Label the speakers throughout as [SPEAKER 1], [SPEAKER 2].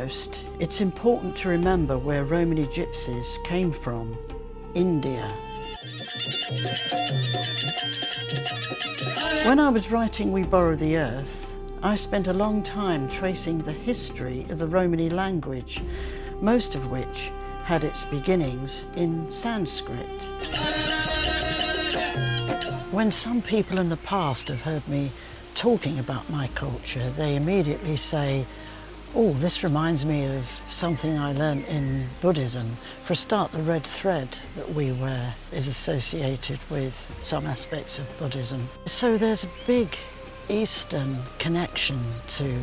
[SPEAKER 1] foremost, it's important to remember where Romani Gypsies came from: India. When I was writing We Borrow the Earth, I spent a long time tracing the history of the Romani language, most of which had its beginnings in Sanskrit. When some people in the past have heard me talking about my culture, they immediately say, "Oh, this reminds me of something I learnt in Buddhism." For a start, the red thread that we wear is associated with some aspects of Buddhism. So there's a big Eastern connection to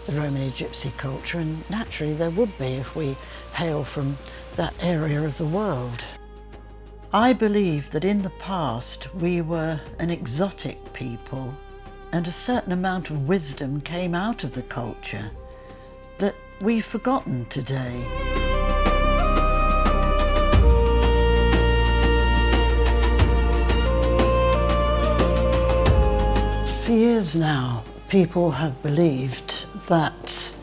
[SPEAKER 1] the Romani Gypsy culture, and naturally there would be if we hail from that area of the world. I believe that in the past we were an exotic people, and a certain amount of wisdom came out of the culture that we've forgotten today. For years now, people have believed that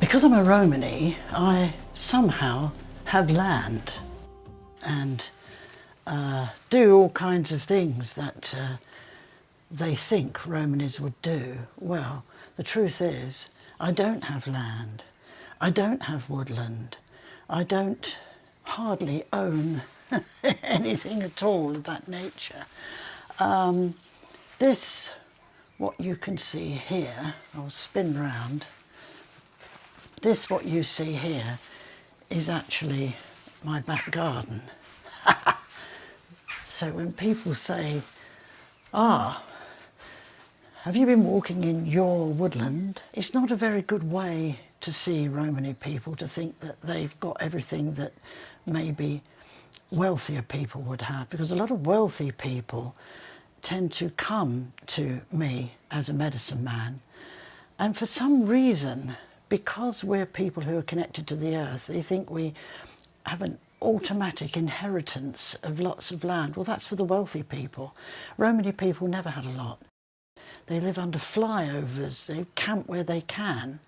[SPEAKER 1] because I'm a Romani, I somehow have land and do all kinds of things that they think Romanis would do. Well, the truth is, I don't have land, I don't have woodland, I don't hardly own anything at all of that nature. This, what you can see here, I'll spin round, this, what you see here, is actually my back garden. So when people say, have you been walking in your woodland? It's not a very good way to see Romani people, to think that they've got everything that maybe wealthier people would have, because a lot of wealthy people tend to come to me as a medicine man, and for some reason, because we're people who are connected to the earth, they think we have an automatic inheritance of lots of land. Well, that's for the wealthy people. Romani people never had a lot. They live under flyovers, they camp where they can.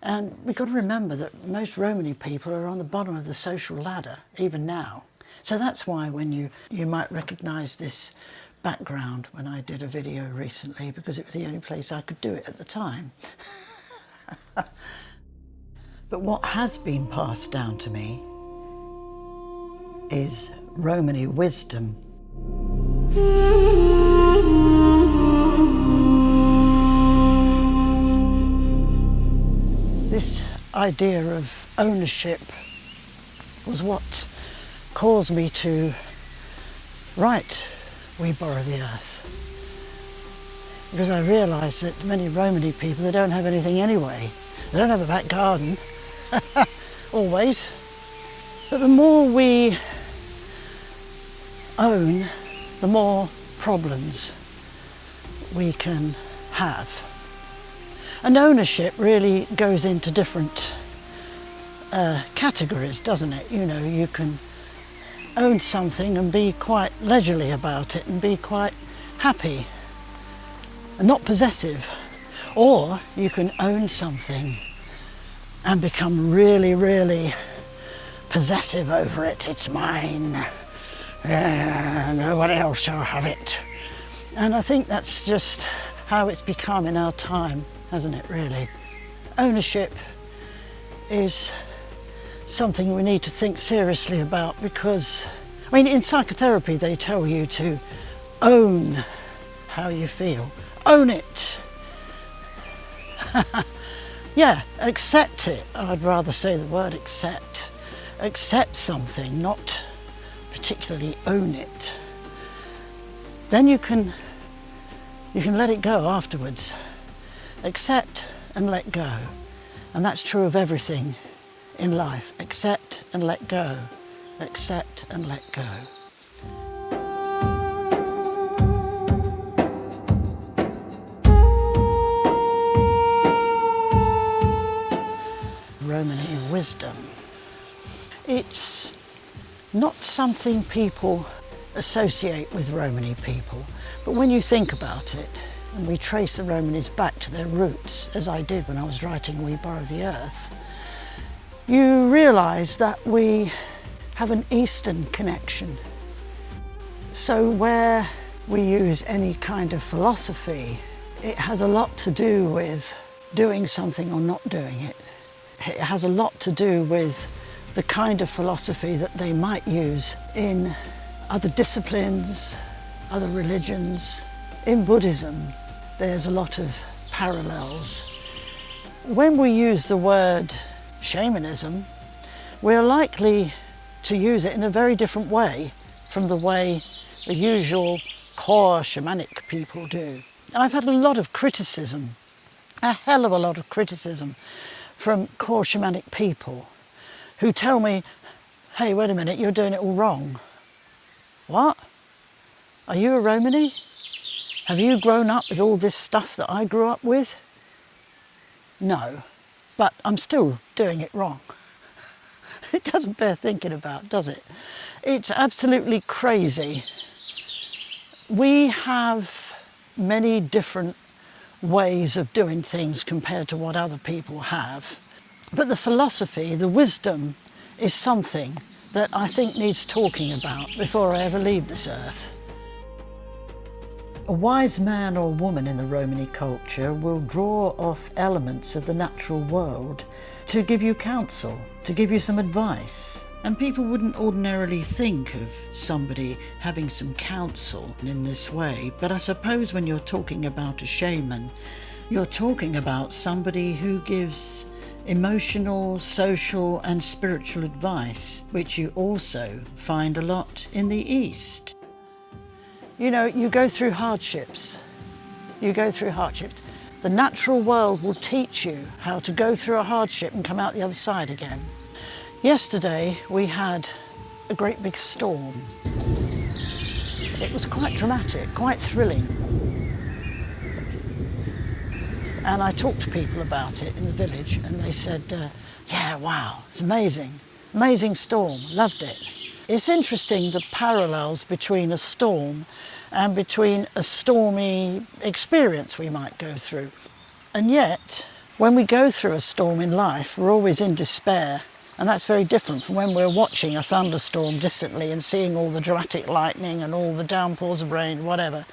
[SPEAKER 1] And we've got to remember that most Romani people are on the bottom of the social ladder, even now. So that's why when you might recognise this background when I did a video recently, because it was the only place I could do it at the time. But what has been passed down to me is Romani wisdom. This idea of ownership was what caused me to write We Borrow the Earth. Because I realised that many Romani people, they don't have anything anyway. They don't have a back garden, always. But the more we own, the more problems we can have. And ownership really goes into different categories, doesn't it? You know, you can own something and be quite leisurely about it and be quite happy and not possessive. Or you can own something and become really, really possessive over it. It's mine. Nobody else shall have it. And I think that's just how it's become in our time, hasn't it, really? Ownership is something we need to think seriously about, because, I mean, in psychotherapy they tell you to own how you feel. Own it. Yeah, accept it. I'd rather say the word accept. Accept something, not particularly own it. Then you can let it go afterwards. Accept and let go. And that's true of everything in life. Accept and let go. Accept and let go. Romani wisdom. It's not something people associate with Romani people, but when you think about it, and we trace the Romanis back to their roots, as I did when I was writing We Borrow the Earth, you realise that we have an Eastern connection. So where we use any kind of philosophy, it has a lot to do with doing something or not doing it. It has a lot to do with the kind of philosophy that they might use in other disciplines, other religions. In Buddhism, there's a lot of parallels. When we use the word shamanism, we're likely to use it in a very different way from the way the usual core shamanic people do. I've had a lot of criticism, a hell of a lot of criticism from core shamanic people who tell me, hey, wait a minute, you're doing it all wrong. What? Are you a Romani? Have you grown up with all this stuff that I grew up with? No, but I'm still doing it wrong. It doesn't bear thinking about, does it? It's absolutely crazy. We have many different ways of doing things compared to what other people have. But the philosophy, the wisdom, is something that I think needs talking about before I ever leave this earth. A wise man or woman in the Romani culture will draw off elements of the natural world to give you counsel, to give you some advice. And people wouldn't ordinarily think of somebody having some counsel in this way, but I suppose when you're talking about a shaman, you're talking about somebody who gives emotional, social and spiritual advice, which you also find a lot in the East. You know, you go through hardships. You go through hardships. The natural world will teach you how to go through a hardship and come out the other side again. Yesterday we had a great big storm. It was quite dramatic, quite thrilling. And I talked to people about it in the village and they said, yeah, wow, it's amazing. Amazing storm, loved it. It's interesting the parallels between a storm and between a stormy experience we might go through. And yet, when we go through a storm in life, we're always in despair. And that's very different from when we're watching a thunderstorm distantly and seeing all the dramatic lightning and all the downpours of rain, whatever.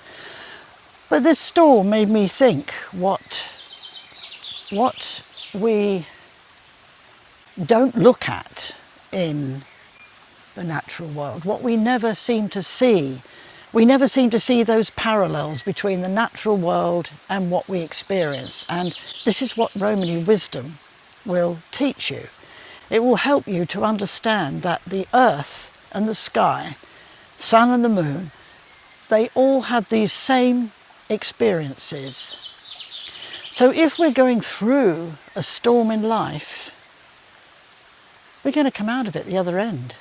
[SPEAKER 1] But this storm made me think what we don't look at in the natural world, what we never seem to see. We never seem to see those parallels between the natural world and what we experience. And this is what Romani Wisdom will teach you. It will help you to understand that the earth and the sky, sun and the moon, they all have these same experiences. So if we're going through a storm in life, we're going to come out of it the other end.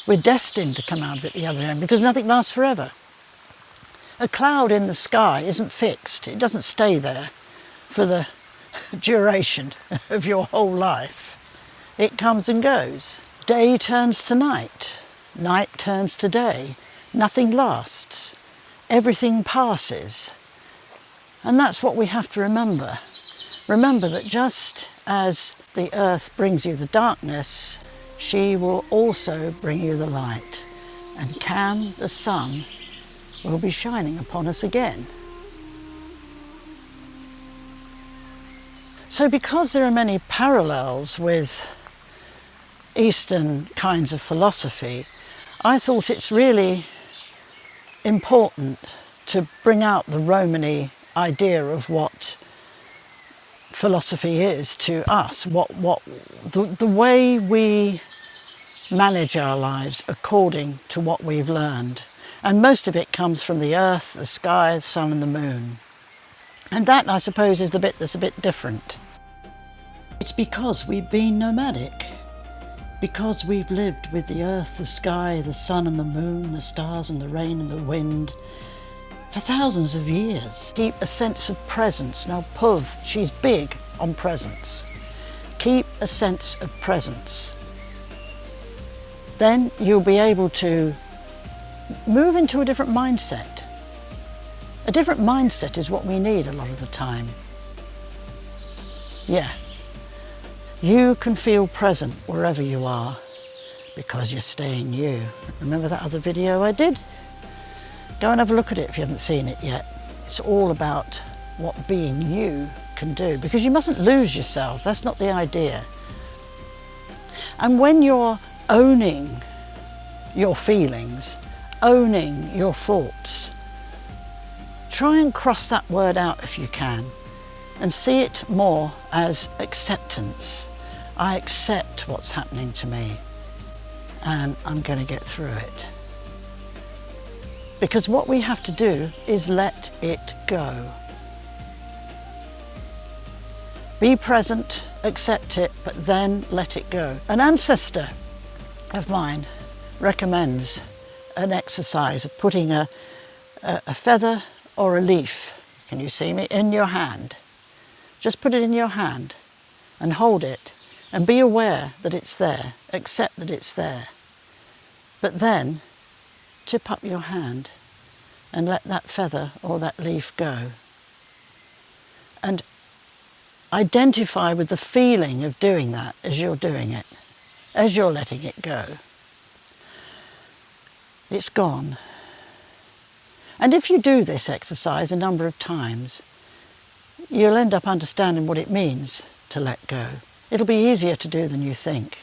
[SPEAKER 1] We're destined to come out of it the other end because nothing lasts forever. A cloud in the sky isn't fixed. It doesn't stay there for the duration of your whole life. It comes and goes. Day turns to night. Night turns to day. Nothing lasts. Everything passes. And that's what we have to remember. Remember that just as the earth brings you the darkness, she will also bring you the light. And Can, the sun, will be shining upon us again. So because there are many parallels with Eastern kinds of philosophy, I thought it's really important to bring out the Romani idea of what philosophy is to us, the way we manage our lives according to what we've learned. And most of it comes from the earth, the sky, the sun and the moon. And that, I suppose, is the bit that's a bit different. It's because we've been nomadic. Because we've lived with the earth, the sky, the sun and the moon, the stars and the rain and the wind for thousands of years. Keep a sense of presence. Now Puv, she's big on presence. Keep a sense of presence. Then you'll be able to move into a different mindset. A different mindset is what we need a lot of the time. Yeah, you can feel present wherever you are because you're staying you. Remember that other video I did? Go and have a look at it if you haven't seen it yet. It's all about what being you can do, because you mustn't lose yourself. That's not the idea. And when you're owning your feelings, owning your thoughts, try and cross that word out if you can and see it more as acceptance. I accept what's happening to me and I'm going to get through it. Because what we have to do is let it go. Be present, accept it, but then let it go. An ancestor of mine recommends an exercise of putting a feather or a leaf, can you see me, in your hand. Just put it in your hand and hold it and be aware that it's there, accept that it's there. But then tip up your hand and let that feather or that leaf go. And identify with the feeling of doing that as you're doing it, as you're letting it go. It's gone. And if you do this exercise a number of times, you'll end up understanding what it means to let go. It'll be easier to do than you think.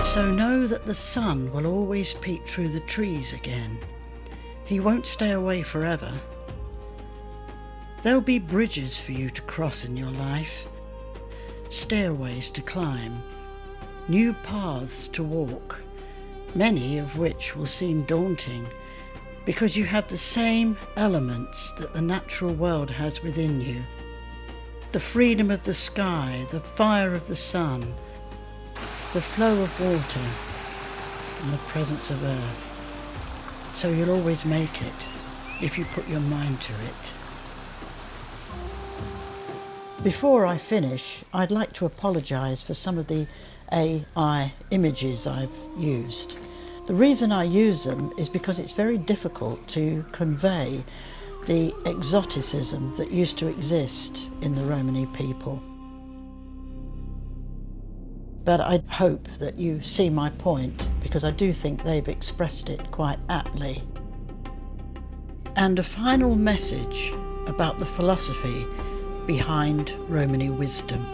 [SPEAKER 1] So know that the sun will always peep through the trees again. He won't stay away forever. There'll be bridges for you to cross in your life, stairways to climb, new paths to walk, many of which will seem daunting because you have the same elements that the natural world has within you. The freedom of the sky, the fire of the sun, the flow of water, and the presence of earth. So you'll always make it if you put your mind to it. Before I finish, I'd like to apologise for some of the AI images I've used. The reason I use them is because it's very difficult to convey the exoticism that used to exist in the Romani people. But I hope that you see my point, because I do think they've expressed it quite aptly. And a final message about the philosophy behind Romani wisdom.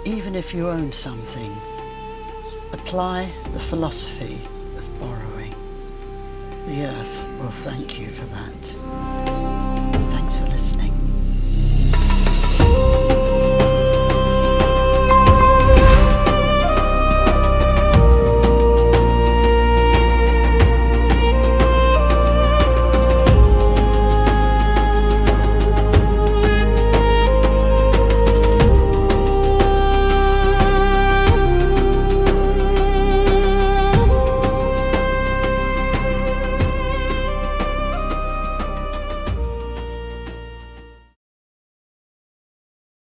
[SPEAKER 1] Even if you own something, apply the philosophy of borrowing. The earth will thank you for that. Thanks for listening.